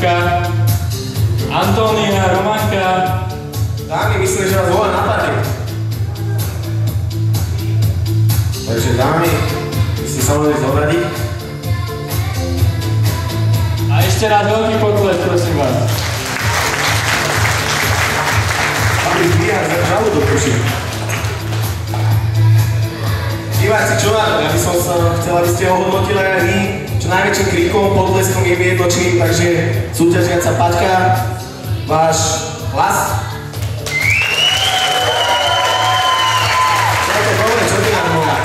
Paťka, Antónia, Romanka. Dámy, myslím, že vás volá na party. Takže dámy, vy si sa mohli zobradiť. A ešte raz veľký potles, prosím vás. Aby zbíhať žalu do puši. Diváci, čo na to? Ja by som sa chcel, aby ste ohodnotili aj vy. Čo najväčším krikom, potleskom je vyjednočím, takže súťažiaca Paťka, váš hlas. Čo ty nám hovorí?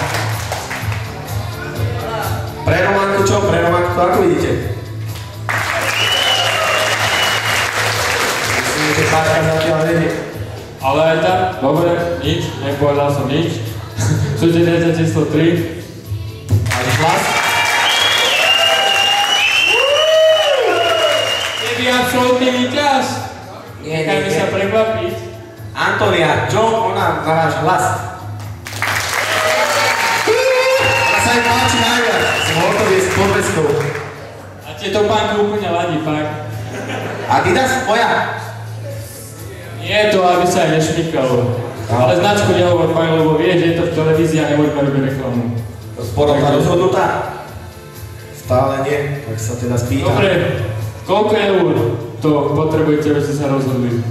Pre Románku čo? Pre Románku to ako vidíte? Myslím, že Paťka zatiaľ nevie. Ale aj tak, dobre, nič, nepovedal som nič. Súťažiaca číslo 3. Máš hlas? Neby absolútny víťaz. Nechajme sa prekvapiť. Antónia, čo ona za váš hlas? Ona sa jej páči najviac. Som hotový s podveskou. A tieto pánky úplne ladí, fakt. Adidas tvoja? Nie je to, aby sa aj nešmykalo. Ale značku nehovor, fakt, lebo vieš, že je to v televízii a nebudeme robiť reklamu. Porovná rozhodnutá? Stále nie, tak sa teda spýtam. Dobre, koľko eur to potrebujete, aby ste sa rozhodli?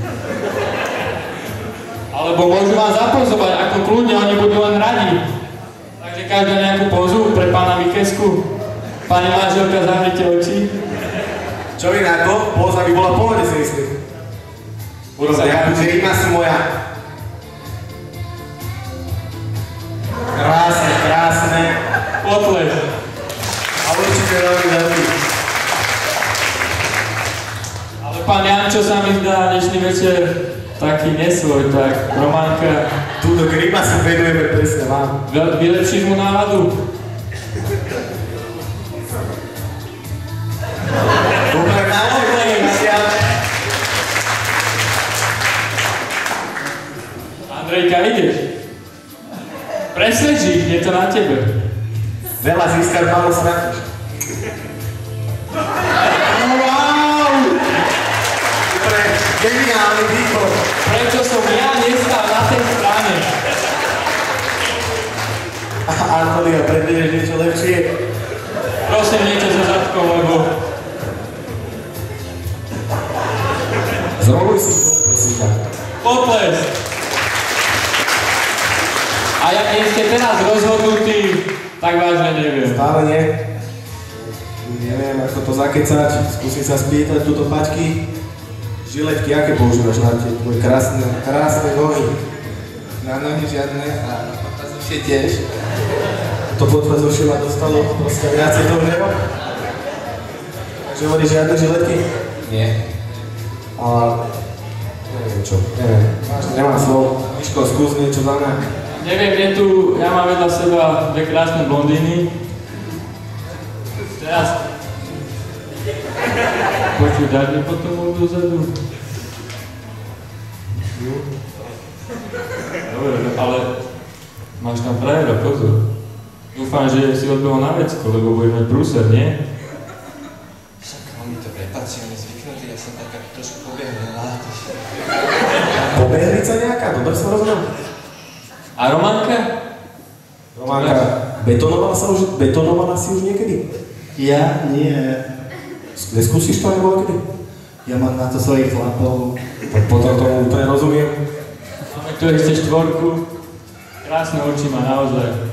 Alebo môžu vás zapozovať, ako kľudne, oni budú len radi. Takže každá nejakú pozu pre pána Mikesku. Pani manželka, zavrite oči. Čo vy na to? Poza by bola pohode, si myslím. Že ima si moja. Krásne, krásne. Potlesk. A určite veľmi, veľmi. Ale pán Jančo sa mi zdá dnešný večer taký nesvoj, tak Románka. Túto grimasu venujeme presne vám. Vylepšíš mu náladu? Dobre, naozaj, Andrejka, ideš? Presvedčí, je to na tebe. Veľa získaš, málo stratíš. Wow! Dobre, geniálny výkon. Prečo som ja nestal na tej strane? Antónia, predvieš niečo lepšie? Prosím, niečo so zadkom, lebo... Zrobuj si dole, prosím ťa. Potlesk! A jak nie ste teraz rozhodnutí, tak vážne neviem. Stále nie. Neviem, ako to zakecať. Skúsim sa spýtať túto Paťky. Žiletky, aké používaš na tie tvoje krásne nohy? Na nohy žiadne a na potlazošie tiež. To potlazošie ma dostalo proste viacej do nebo. Takže hovoríš žiadne žiletky? Nie. Ale... neviem čo, neviem. Vážne, nemám slov. Miško, skús niečo za mňa. Neviem, je tu, ja mám vedľa seba dve krásne blondíny. Teraz... Počuj, dať mi potom od dozadu. Dobre, ale máš tam frajera, pozor. Dúfam, že si odbehol na vecko, lebo budeš mať prúser, nie? Však oni to prepáči, oni zvyknutí, ja som taká trošku pobehla. Pobehlica nejaká? Dobre som rozumel? A Románka? Románka, betonovala si už niekedy? Ja? Nie. Neskúsiš to nebo kedy? Ja mám na to svojich chlapov. Tak potom tomu úplne rozumiem. Máme tu ešte štvorku. Krásne oči má naozaj.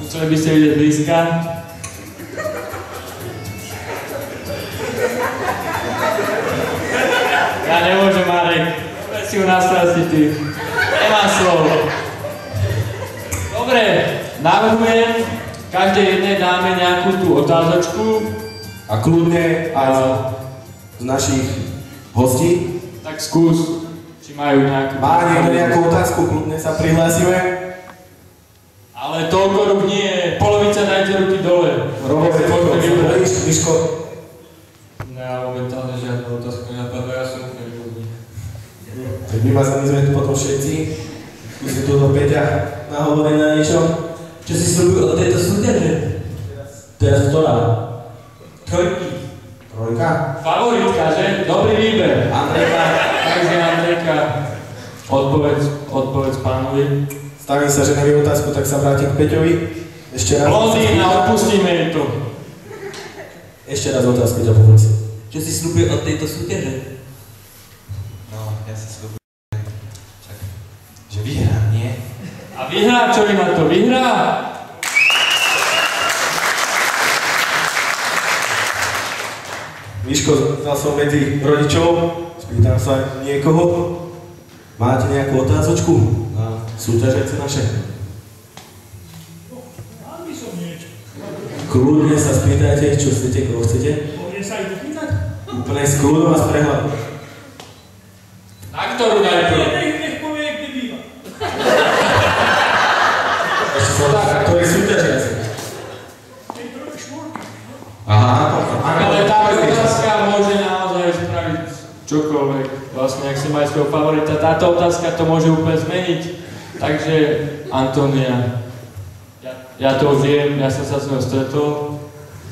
Museli by ste vidieť blízka. Ja nemôžem, Marek. Dobre si ju nastrasiť, ty. Nemá slovo. Dobre, navrhujem, každej jednej dáme nejakú tú otázočku. A kľudne aj z našich hostí. Tak skús, či majú nejakú... Má niekto nejakú otázku, kľudne sa prihlásime. Ale toľko rúk nie, polovica dajte ruky dole. Robové, Miško. No ja momentálne žiadnu otázku nenapadla, ja som úplne ľudí. Tak vymazaní sme tu potom všetci. Skúsi tu do Peťa nahovoriť na niečo. Čo si slúbil o tejto súťaže? Teraz ktorá? Trojky. Trojka. Favoritka, že? Dobrý výber. Andrejka. Takže Andrejka, odpovedz pánovi. Stavím sa, že nevie otázku, tak sa vrátim k Peťovi. Ešte raz. Blondína, odpustíme jej to. Ešte raz otázku ťa poprosím. Čo si slúbil od tejto súťaže? No, ja si slúbil, že vyhrám, nie? A vyhrá, čo na to vyhrá? Miško, dal som medzi rodičov, spýtam sa niekoho. Máte nejakú otázočku na súťažiace naše? Mal by som niečo. Kľudne sa spýtajte, čo chcete, koho chcete. Poviem sa aj dopýtať? Úplne z kľudu vás prehľadnú. Na ktorú najprv? Nech povie, kde býva. Ešte som tak, to je súťažiace. Tej trojky štvorky. Aha, Ale tá otázka môže naozaj spraviť čokoľvek. Vlastne, ak si máš svojho favorita, táto otázka to môže úplne zmeniť. Takže, Antonia, ja to už viem, ja som sa s ňou stretol,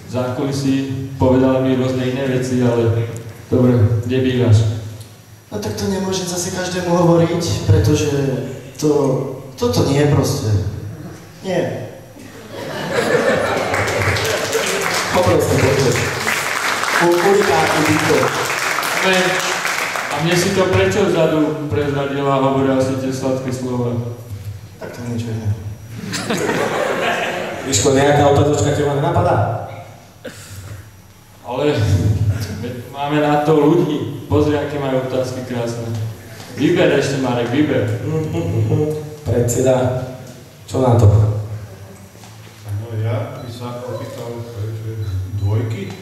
v zákulisí, povedala mi rôzne iné veci, ale dobre, kde bývaš? No tak to nemôžem zase každému hovoriť, pretože toto nie je proste. Nie. Poproste. Ulikáky byto. A mne si to prečo vzadu prezradila a hovorila si tie sladké slova? Tak to niečo iné. Miško, nejaká otázočka teba nenapadá? Ale máme na to ľudí. Pozri, aké majú otázky krásne. Vyber ešte, Marek, vyber. Predseda, čo na to? No ja by sa opýtal, dvojky,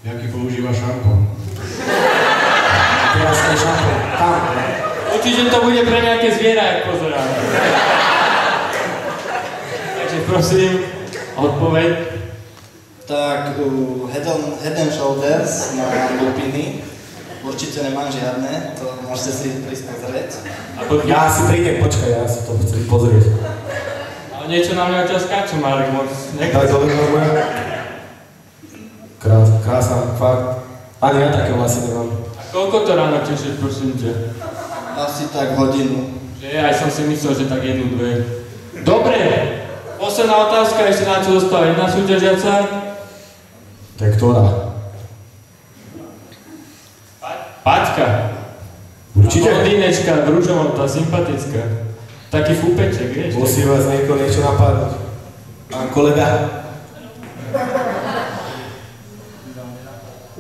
jaký používa šampón? Teraz ten šampón, tam. Určite to bude pre nejaké zviera, jak pozerám. Takže prosím, odpoveď. Tak Head and Shoulders na lupiny. Určite nemám žiadne, to môžete si prísť pozrieť. Ja si prídem, počkaj, ja si to chcem pozrieť. Ale niečo na mňa ťa skáču, Marek, moc Daj nechce. to normálne. Krásna, fakt. Ani ja také vlasy nemám. A koľko to ráno tešíš, prosím ťa? Asi tak hodinu. Že aj som si myslel, že tak jednu, dve. Dobre, posledná otázka, ešte na čo zostala jedna súťažiaca. To je ktorá? Paťka. Určite? Blondínečka, rúžová, tá sympatická. Taký fúpeček, vieš? Musí vás niekoho niečo napadnúť. Pán kolega?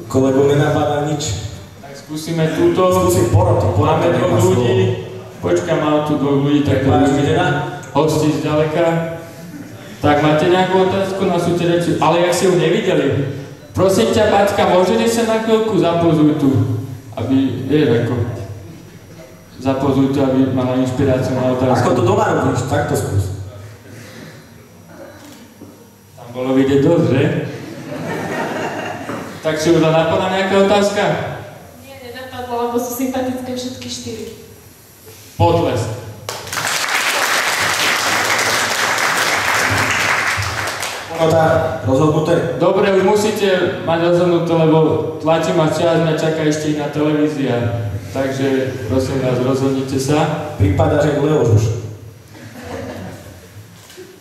Kolegu nenapadá nič. Tak skúsime túto. Skúsim porotu. Máme dvoch ľudí. Počkaj, mám tu dvoch ľudí, tak to Máš budeme videa? hostiť zďaleka. Tak máte nejakú otázku na súťažiaciu? Ale jak ste ju nevideli? Prosím ťa, Paťka, môžete sa na chvíľku zapozuj tu? Aby, vieš ako, zapozuj tu, aby mala inšpiráciu na otázku. Ako to doma robíš? Tak to skús. Tam bolo vidieť dosť, že? Tak si už napadá nejaká otázka? Nie, nenapadlo, lebo sú sympatické všetky štyri. Potlesk. Porota rozhodnuté. Dobre, už musíte mať rozhodnuté, lebo tlačím vás čas, mňa čaká ešte iná televízia. Takže prosím vás, rozhodnite sa. Prípada, že Leoš už.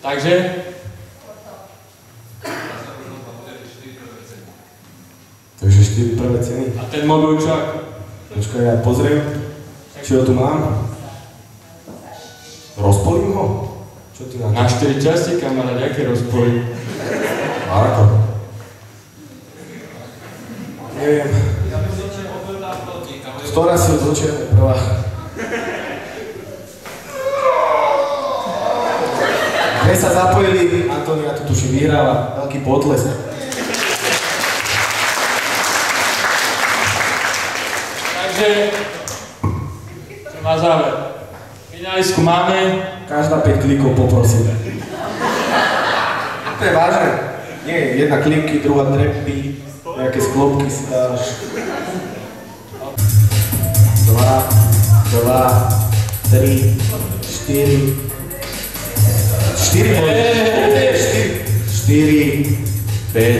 Takže? Takže 4 prvé ceny. A ten mobil čo? Počkaj, ja pozriem, či ho tu mám. Rozpolím ho? Čo ty na to? Na 4 časti, kamarát, aké rozpory? Ako? Neviem. Ktorá si odločíme prvá? Keď sa zapojili, Antonia tu tuším vyhráva, veľký potlesk. Takže, čo na záver. Finalistku máme. Každá 5 klikov poprosím. To je vážne. Nie, jedna klikky, druhá trepy, nejaké sklopky si dáš. 2, 3, 4. 4 5